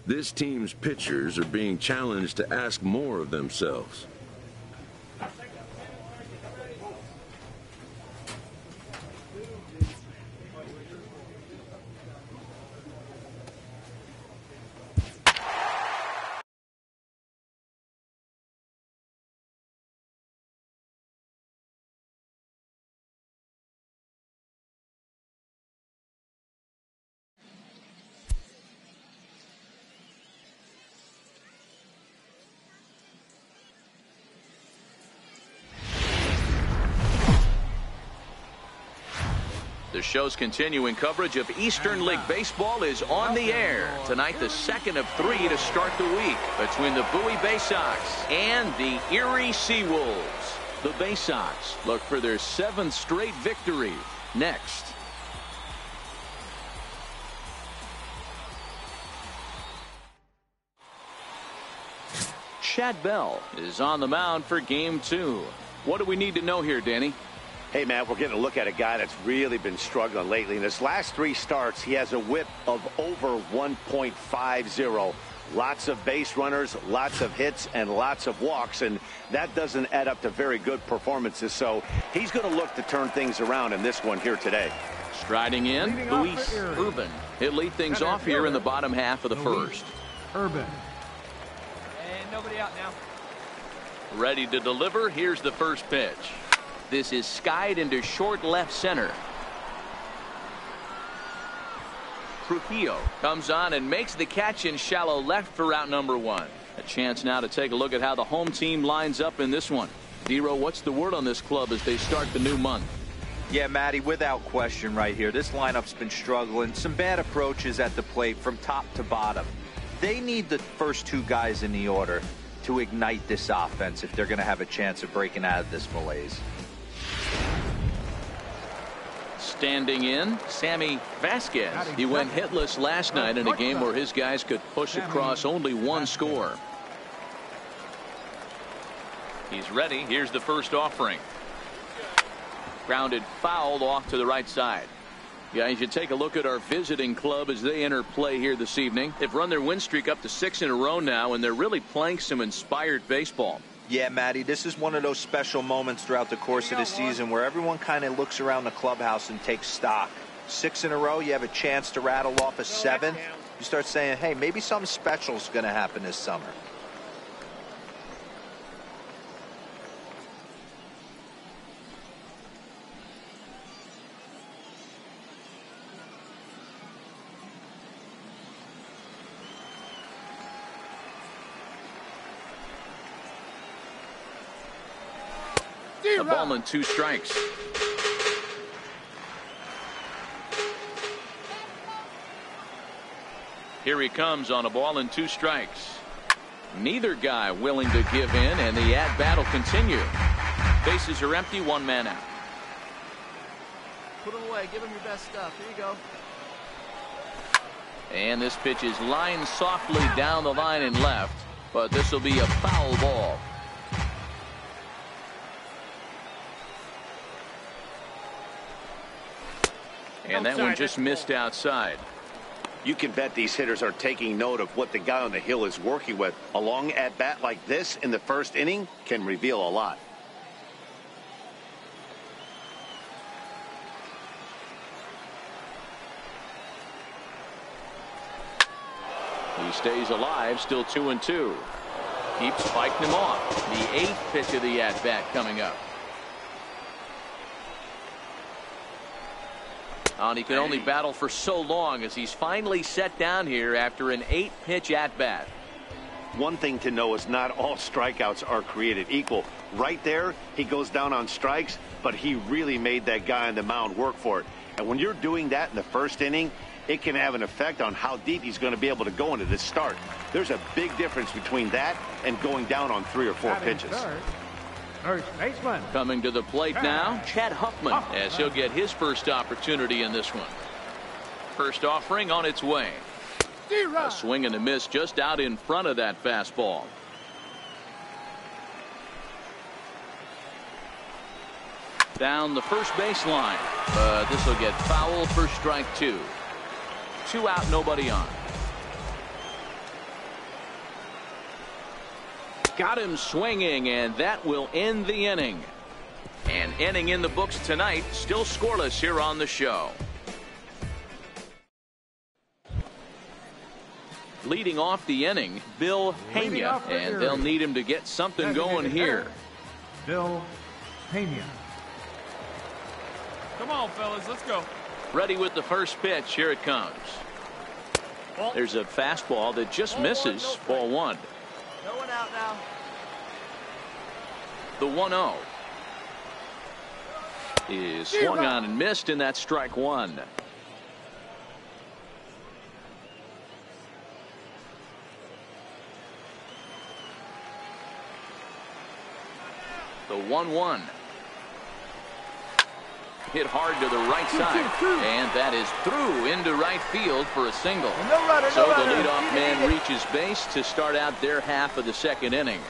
This team's pitchers are being challenged to ask more of themselves. The show's continuing coverage of Eastern League Baseball is on the air. Tonight, the second of 3 to start the week between the Bowie Baysox and the Erie SeaWolves. The Baysox look for their 7th straight victory. Next. Chad Bell is on the mound for game 2. What do we need to know here, Danny? Hey, Matt, we're getting a look at a guy that's really been struggling lately. In his last 3 starts, he has a whip of over 1.50. Lots of base runners, lots of hits, and lots of walks, and that doesn't add up to very good performances. So he's going to look to turn things around in this one here today. Striding in, Luis Urban. He'll lead things off here in the bottom half of the first. Urban. And nobody out now. Ready to deliver. Here's the first pitch. This is skied into short left center. Trujillo comes on and makes the catch in shallow left for out number 1. A chance now to take a look at how the home team lines up in this one. Dero, what's the word on this club as they start the new month? Yeah, Matty, without question right here. This lineup's been struggling. Some bad approaches at the plate from top to bottom. They need the first 2 guys in the order to ignite this offense if they're going to have a chance of breaking out of this malaise. Standing in, Sammy Vasquez. He went hitless last night in a game where his guys could push across only 1 score. He's ready. Here's the first offering. Grounded foul off to the right side. Guys, you take a look at our visiting club as they enter play here this evening. They've run their win streak up to 6 in a row now, and they're really playing some inspired baseball. Yeah, Matty, this is one of those special moments throughout the course of the season where everyone kind of looks around the clubhouse and takes stock. 6 in a row, you have a chance to rattle off a 7. You start saying, hey, maybe something special is going to happen this summer. A ball and 2 strikes. Here he comes on a ball and 2 strikes. Neither guy willing to give in, and the at-bat will continue. Bases are empty, 1 man out. Put him away. Give him your best stuff. Here you go. And this pitch is lined softly down the line and left, but this will be a foul ball. And that one just missed outside. You can bet these hitters are taking note of what the guy on the hill is working with. A long at-bat like this in the first inning can reveal a lot. He stays alive, still 2-2. Keeps fighting him off. The 8th pitch of the at-bat coming up. And he can only battle for so long as he's finally set down here after an 8-pitch at-bat. One thing to know is not all strikeouts are created equal. Right there, he goes down on strikes, but he really made that guy on the mound work for it. And when you're doing that in the first inning, it can have an effect on how deep he's going to be able to go into this start. There's a big difference between that and going down on 3 or 4 pitches. First baseman. Coming to the plate now, Chad Huffman, as he'll get his first opportunity in this one. First offering on its way. A swing and a miss just out in front of that fastball. Down the first baseline, but this will get foul for strike 2. 2 out, nobody on. Got him swinging, and that will end the inning. An inning in the books tonight, still scoreless here on the show. Leading off the inning, Bill Pena, and they'll need him to get something going here. Bill Pena. Come on, fellas, let's go. Ready with the first pitch. Here it comes. There's a fastball that just misses. Ball one. No one out now. The 1-0 is swung on and missed, and that's strike one. The 1-1 hit hard to the right side, and that is through into right field for a single. So the leadoff man reaches base to start out their half of the second inning.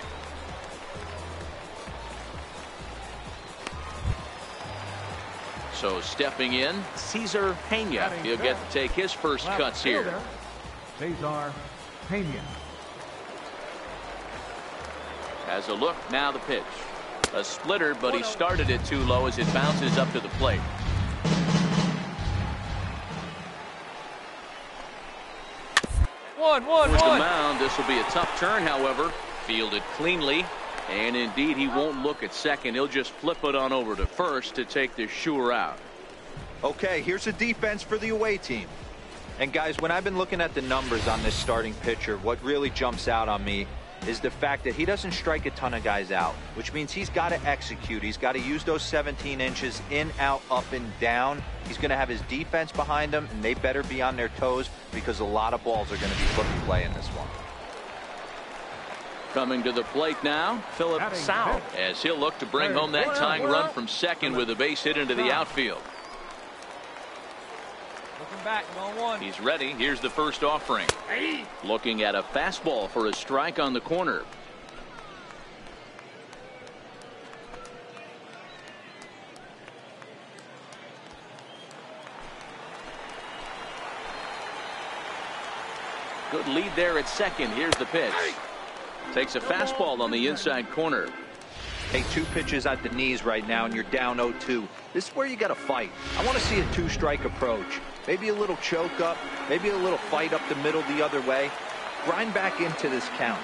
So stepping in, Cesar Pena. He'll get to take his first cuts here. Cesar Pena. Has a look, now the pitch. A splitter, but he started it too low as it bounces up to the plate. One. Towards the mound, this will be a tough turn, however. Fielded cleanly, and indeed he won't look at second. He'll just flip it on over to first to take this sure out. Okay, here's a defense for the away team. And guys, when I've been looking at the numbers on this starting pitcher, what really jumps out on me is the fact that he doesn't strike a ton of guys out, which means he's got to execute. He's got to use those 17 inches in, out, up, and down. He's going to have his defense behind him, and they better be on their toes because a lot of balls are going to be put in play in this one. Coming to the plate now, Philip South, as he'll look to bring home that tying run from second with a base hit into the outfield. Looking back, going one. He's ready. Here's the first offering. Looking at a fastball for a strike on the corner. Good lead there at second. Here's the pitch. Takes a fastball on the inside corner. Take two pitches at the knees right now, and you're down 0-2. This is where you got to fight. I want to see a two-strike approach. Maybe a little choke up, maybe a little fight up the middle the other way. Grind back into this count.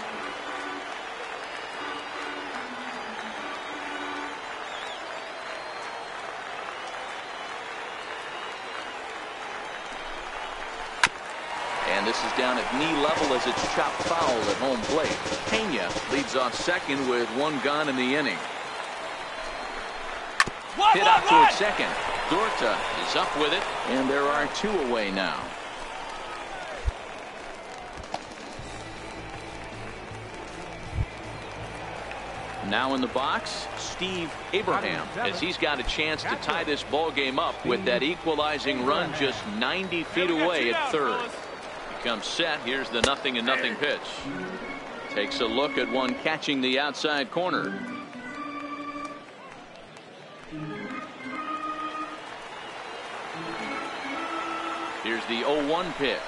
And this is down at knee level as it's chopped foul at home plate. Pena leads off second with one gone in the inning. Hit out towards second. Dorta is up with it, and there are two away now. Now in the box, Steve Abraham, as he's got a chance to tie this ball game up with that equalizing run just 90 feet away at third. He comes set. Here's the 0-0 pitch. Takes a look at one catching the outside corner. Here's the 0-1 pitch.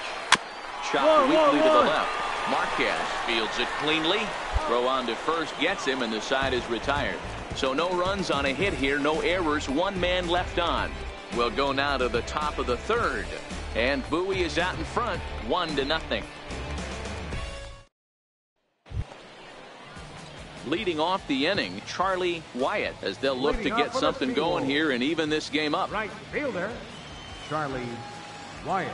Chopped weakly to the left. Marquez fields it cleanly. Throw on to first gets him, and the side is retired. So no runs on a hit here, no errors, one man left on. We'll go now to the top of the third. And Bowie is out in front, 1-0. Leading off the inning, Charlie WYATT, as they'll look to get something going here and even this game up. Right fielder, Charlie WYATT.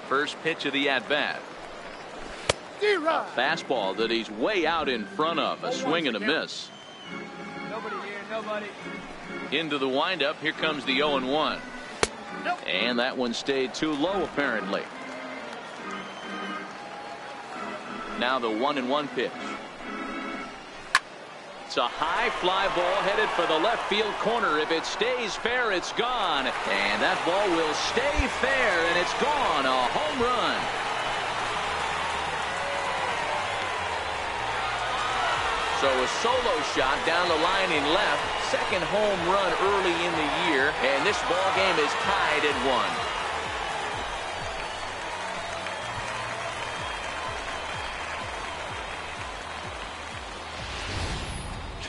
First pitch of the at-bat. A fastball that he's way out in front of. A swing and a miss. Nobody here, nobody. Into the windup. Here comes the 0-1. And that one stayed too low, apparently. Now the 1-1 pitch. It's a high fly ball headed for the left field corner. If it stays fair, it's gone. And that ball will stay fair, and it's gone. A home run. So a solo shot down the line in left. Second home run early in the year. And this ball game is tied at 1.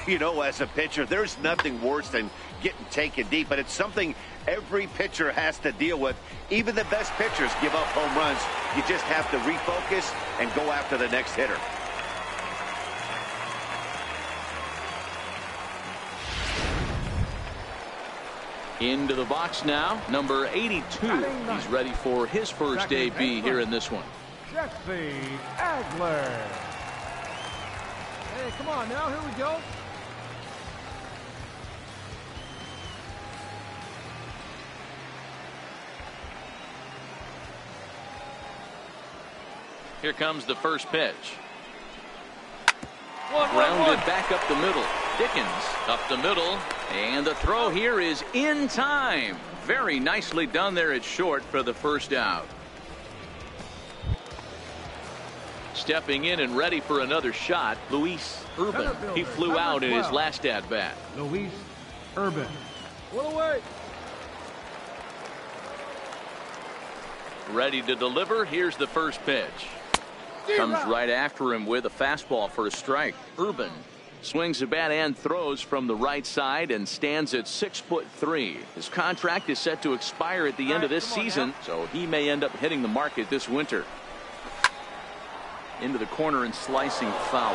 You know, as a pitcher, there's nothing worse than getting taken deep, but it's something every pitcher has to deal with. Even the best pitchers give up home runs. You just have to refocus and go after the next hitter. Into the box now, number 82. He's ready for his first debut here in this one. Jesse Agler. Hey, come on now. Here we go. Here comes the first pitch. One. Grounded back up the middle. Dickens up the middle. And the throw here is in time. Very nicely done there at short for the first out. Stepping in and ready for another shot, Luis Urban. He flew out in his last at-bat. Luis Urban. One away. Ready to deliver. Here's the first pitch. Comes right after him with a fastball for a strike. Urban swings the bat and throws from the right side and stands at 6'3". His contract is set to expire at the end of this season, so he may end up hitting the market this winter. Into the corner and slicing foul.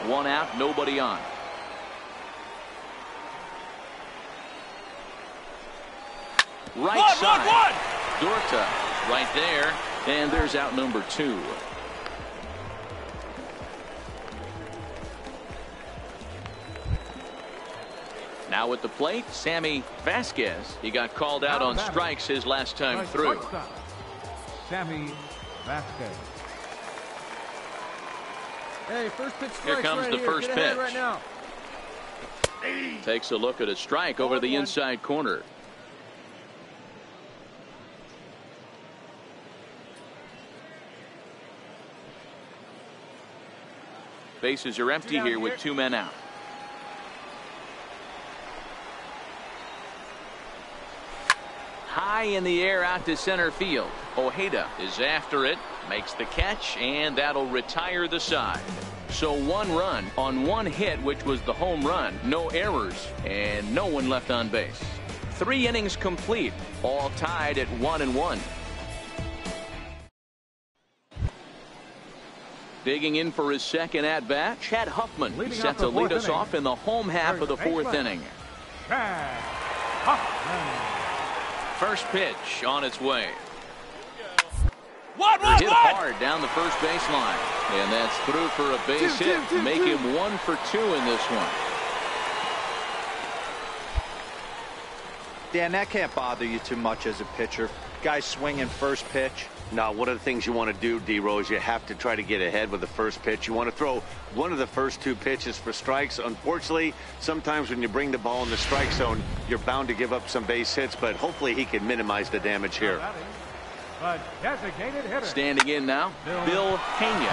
One out, nobody on. Right side. Dorta right there, and there's out number 2. Now at the plate, Sammy Vasquez. He got called out on strikes his last time through. Sammy Vasquez. Hey, first pitch. Here comes the first pitch. Right now. Takes a look at a strike over the inside corner. Bases are empty here with 2 men out. High in the air out to center field. Ojeda is after it, makes the catch, and that'll retire the side. So 1 run on 1 hit, which was the home run. No errors and no one left on base. 3 innings complete, all tied at 1-1. Digging in for his second at-bat, Chad Huffman set to lead us off in the home half of the 4th inning. Chad Huffman. First pitch on its way. Hit hard down the first baseline. And that's through for a base hit. Make him 1 for 2 in this one. Dan, that can't bother you too much as a pitcher. Guys swinging first pitch. Now, one of the things you want to do, D-Rose, you have to try to get ahead with the first pitch. You want to throw one of the first 2 pitches for strikes. Unfortunately, sometimes when you bring the ball in the strike zone, you're bound to give up some base hits, but hopefully he can minimize the damage here. A designated hitter. Standing in now, Bill Pena.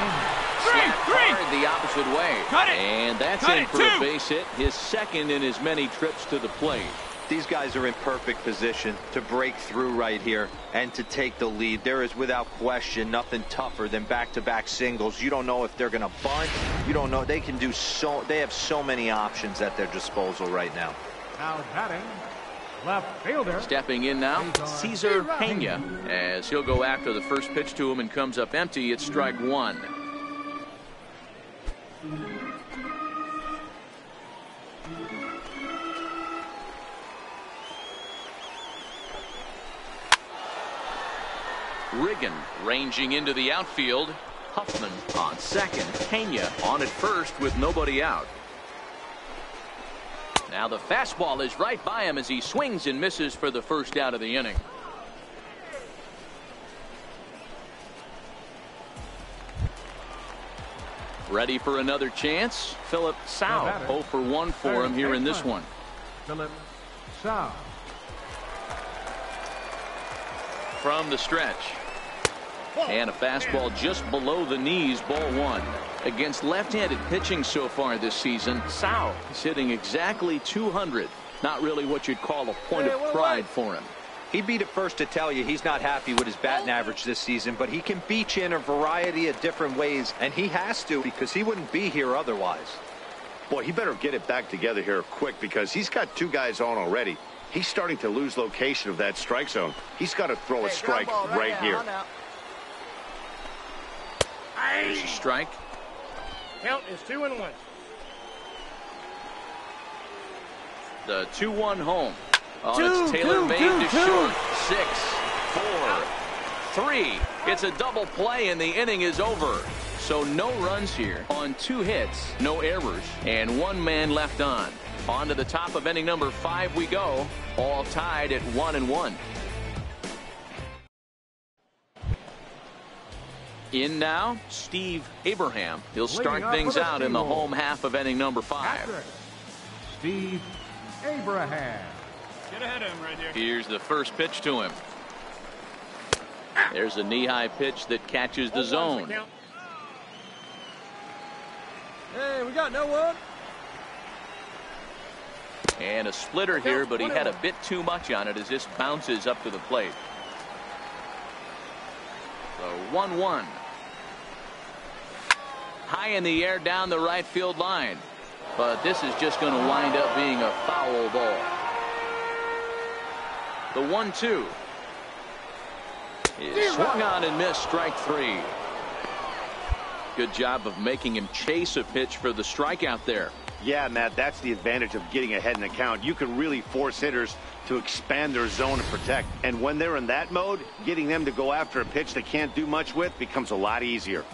Slapped hard the opposite way. And that's in for a base hit, his second in as many trips to the plate. These guys are in perfect position to break through right here and to take the lead. There is without question nothing tougher than back-to-back singles. You don't know if they're going to bunt. You don't know. They can do so. They have so many options at their disposal right now. Now batting, left fielder. Stepping in now, Cesar Pena, as he'll go after the first pitch to him and comes up empty. It's strike 1. Riggin ranging into the outfield. Huffman on second. Pena on at first with nobody out. Now the fastball is right by him as he swings and misses for the first out of the inning. Ready for another chance. Philip Sau, 0 for 1 for him here in this one. Philip Sau. From the stretch. And a fastball just below the knees, ball 1. Against left-handed pitching so far this season, Sau is hitting exactly 200. Not really what you'd call a point of pride for him. He'd be the first to tell you he's not happy with his batting average this season, but he can beat you in a variety of different ways, and he has to because he wouldn't be here otherwise. Boy, he better get it back together here quick because he's got 2 guys on already. He's starting to lose location of that strike zone. He's got to throw a strike right here. There's a strike. Count is 2-1. The 2-1 home. Oh, it's Taylor made to short. 6, 4, 3. It's a double play, and the inning is over. So no runs here on 2 hits, no errors, and 1 man left on. On to the top of inning number 5 we go, all tied at 1-1. In now, Steve Abraham. He'll start things out in the home half of inning number 5. Steve Abraham. Get ahead of him right here. Here's the first pitch to him. There's a knee-high pitch that catches the zone. Hey, we got no one. And a splitter here, but he had a bit too much on it as this bounces up to the plate. So 1-1. High in the air down the right field line. But this is just going to wind up being a foul ball. The 1-2 is swung on and missed, strike 3. Good job of making him chase a pitch for the strikeout there. Yeah, Matt, that's the advantage of getting ahead in the count. You can really force hitters to expand their zone and protect. And when they're in that mode, getting them to go after a pitch they can't do much with becomes a lot easier.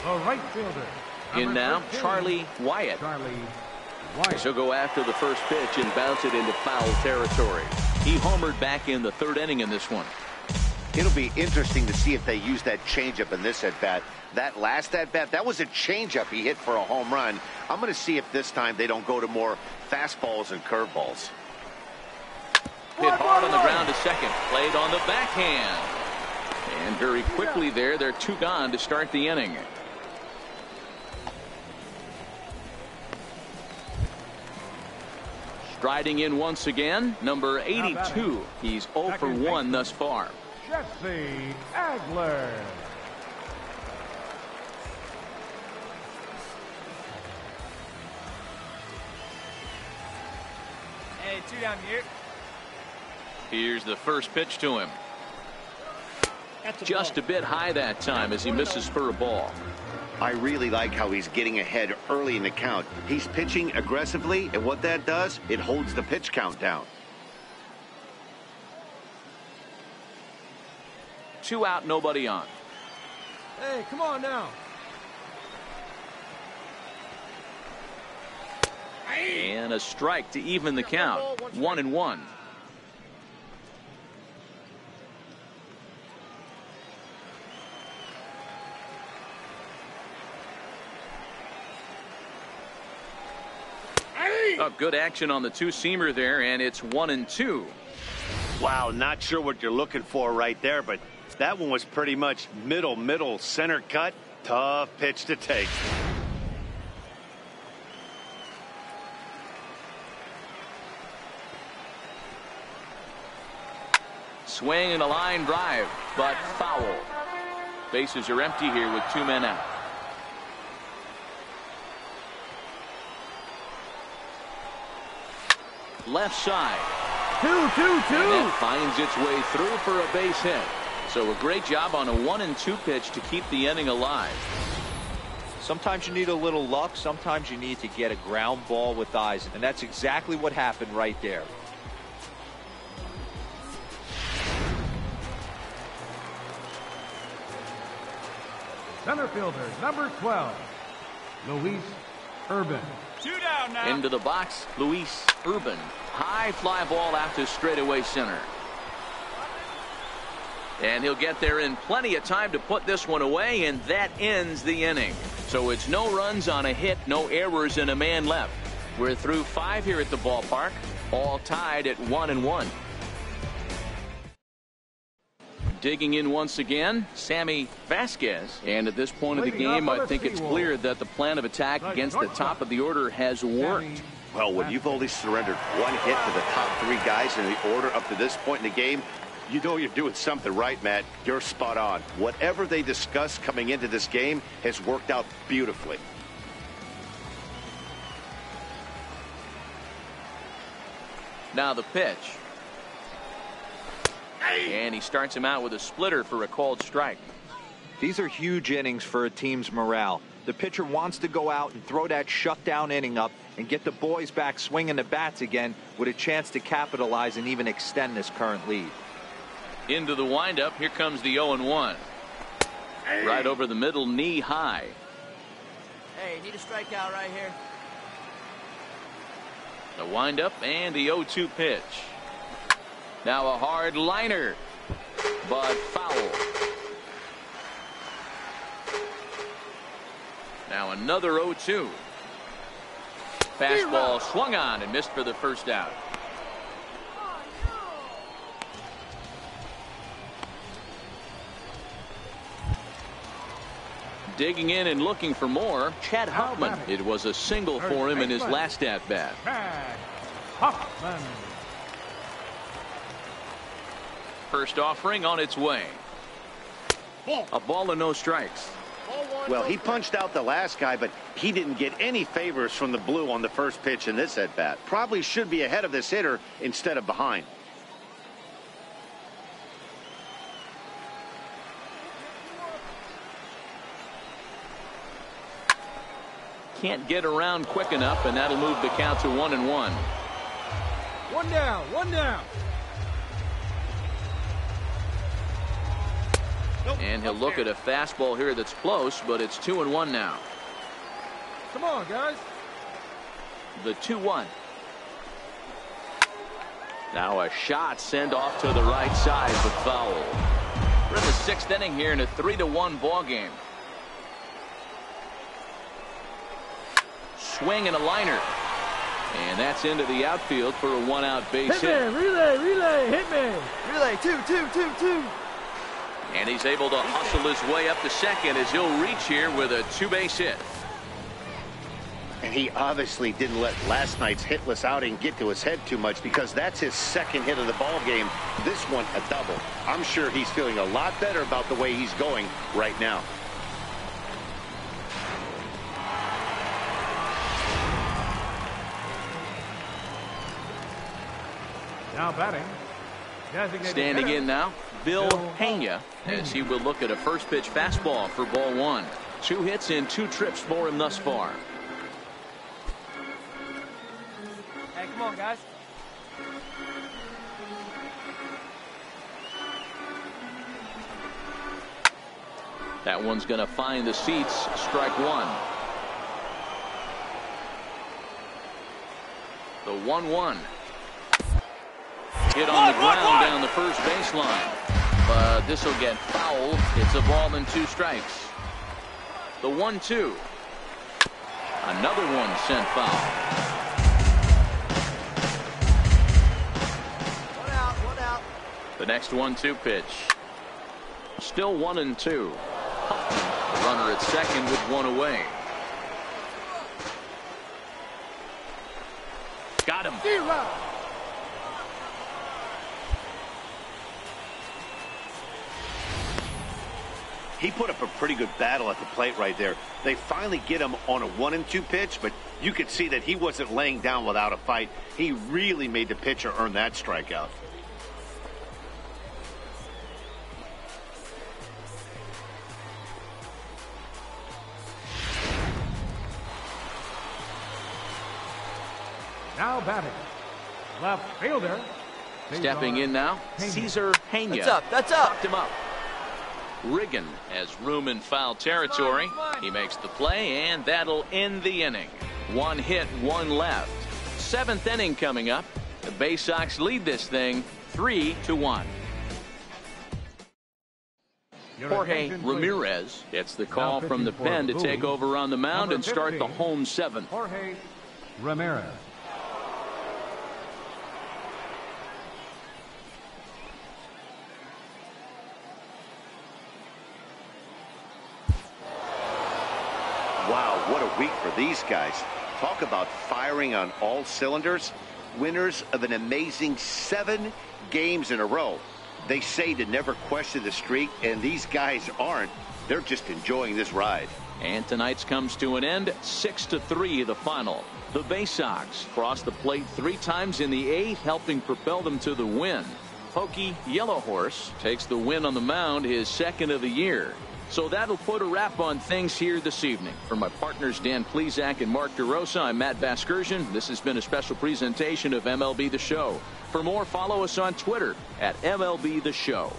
The right fielder. In now, 13, Charlie WYATT. Charlie WYATT. She'll go after the first pitch and bounce it into foul territory. He homered back in the 3rd inning in this one. It'll be interesting to see if they use that changeup in this at-bat. That last at-bat, that was a changeup he hit for a home run. I'm going to see if this time they don't go to more fastballs and curveballs. Hit hard on the ground to second. Played on the backhand. And very quickly there, they're 2 gone to start the inning. Striding in once again, number 82. He's 0 for 1 thus far. Jesse Agler. Hey, 2 down here. Here's the first pitch to him. Just a bit high that time as he misses for a ball. I really like how he's getting ahead early in the count. He's pitching aggressively, and what that does, it holds the pitch count down. 2 out, nobody on. Hey, come on now. And a strike to even the count. 1-1. Oh, good action on the 2-seamer there, and it's 1-2. Wow, not sure what you're looking for right there, but that one was pretty much middle center cut. Tough pitch to take. Swing and a line drive, but foul. Bases are empty here with 2 men out. Left side. 2-2-2. And that finds its way through for a base hit. So a great job on a 1-2 pitch to keep the inning alive. Sometimes you need a little luck. Sometimes you need to get a ground ball with eyes. And that's exactly what happened right there. Center fielder, number 12, Luis Urban. 2 down now. Into the box, Luis Urban. High fly ball out to straightaway center. And he'll get there in plenty of time to put this one away, and that ends the inning. So it's no runs on a hit, no errors, and a man left. We're through 5 here at the ballpark, all tied at 1-1. Digging in once again, Sammy Vasquez. And at this point of the game, I think it's clear that the plan of attack against the top of the order has worked. Well, when you've only surrendered 1 hit to the top 3 guys in the order up to this point in the game, You know you're doing something right, Matt. You're spot on. Whatever they discussed coming into this game has worked out beautifully. Now the pitch. And he starts him out with a splitter for a called strike. These are huge innings for a team's morale. The pitcher wants to go out and throw that shutdown inning up and get the boys back swinging the bats again with a chance to capitalize and even extend this current lead. Into the windup. Here comes the 0-1. Right over the middle, knee high. Hey, need a strikeout right here. The windup and the 0-2 pitch. Now a hard liner, but foul. Now another 0-2. Fastball swung on and missed for the first out. Digging in and looking for more, Chad Hoffman. It was a single for him in his last at-bat. Chad Hoffman. First offering on its way. A ball and no strikes. Well, he punched out the last guy, but he didn't get any favors from the blue on the first pitch in this at-bat. Probably should be ahead of this hitter instead of behind. Can't get around quick enough, and that'll move the count to 1-1. One down, one down. And he'll look at a fastball here that's close, but it's 2-1 now. Come on, guys. The 2-1. Now a shot sent off to the right side, but foul. We're in the 6th inning here in a 3-1 ball game. Swing and a liner. And that's into the outfield for a one-out base hit. Hit me, relay, hit me. Relay, two. And he's able to hustle his way up to second as he'll reach here with a 2-base hit. And he obviously didn't let last night's hitless outing get to his head too much, because that's his second hit of the ball game. This one a double. I'm sure he's feeling a lot better about the way he's going right now. Now batting. Standing in now, Bill Pena, as he will look at a first pitch fastball for ball 1. 2 hits in 2 trips for him thus far. Hey, come on, guys. That one's going to find the seats. Strike 1. The 1-1. Hit on the ground down the first baseline. But this will get foul. It's a ball and 2 strikes. The 1-2. Another one sent foul. One out. The next 1-2 pitch. Still 1-2. Huffman, the runner at second with 1 away. Got him. He put up a pretty good battle at the plate right there. They finally get him on a 1-2 pitch, but you could see that he wasn't laying down without a fight. He really made the pitcher earn that strikeout. Now batting. Left fielder. Stepping in now, Cesar Pena. That's up. Knocked him up. Riggin has room in foul territory. He makes the play, and that'll end the inning. 1 hit, 1 left. 7th inning coming up. The Baysox lead this thing 3-1. Jorge Ramirez gets the call from the pen to take over on the mound and start the home 7th. Jorge Ramirez. Wow, what a week for these guys. Talk about firing on all cylinders. Winners of an amazing 7 games in a row. They say to never question the streak, and these guys aren't. They're just enjoying this ride. And tonight's comes to an end, 6-3 the final. The Baysox crossed the plate 3 times in the 8th, helping propel them to the win. Pokey, Yellow Horse, takes the win on the mound, his 2nd of the year. So that'll put a wrap on things here this evening. For my partners Dan Plesac and Mark DeRosa, I'm Matt Vasgersian. This has been a special presentation of MLB The Show. For more, follow us on Twitter at MLB The Show.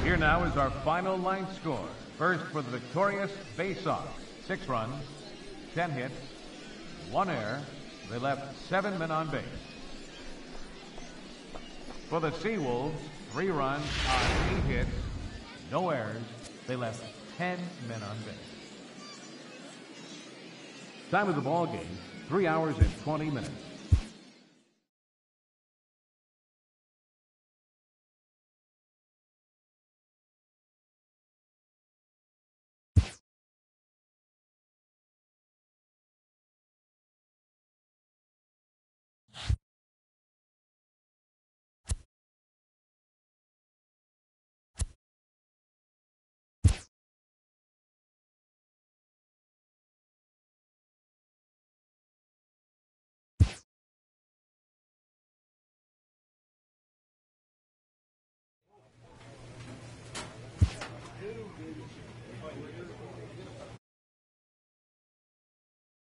Here now is our final line score. First for the victorious Baysox, 6 runs, 10 hits, 1 error. They left 7 men on base. For the SeaWolves, 3 runs on 8 hits, no errors. They left 10 men on base. Time of the ball game, 3 hours and 20 minutes.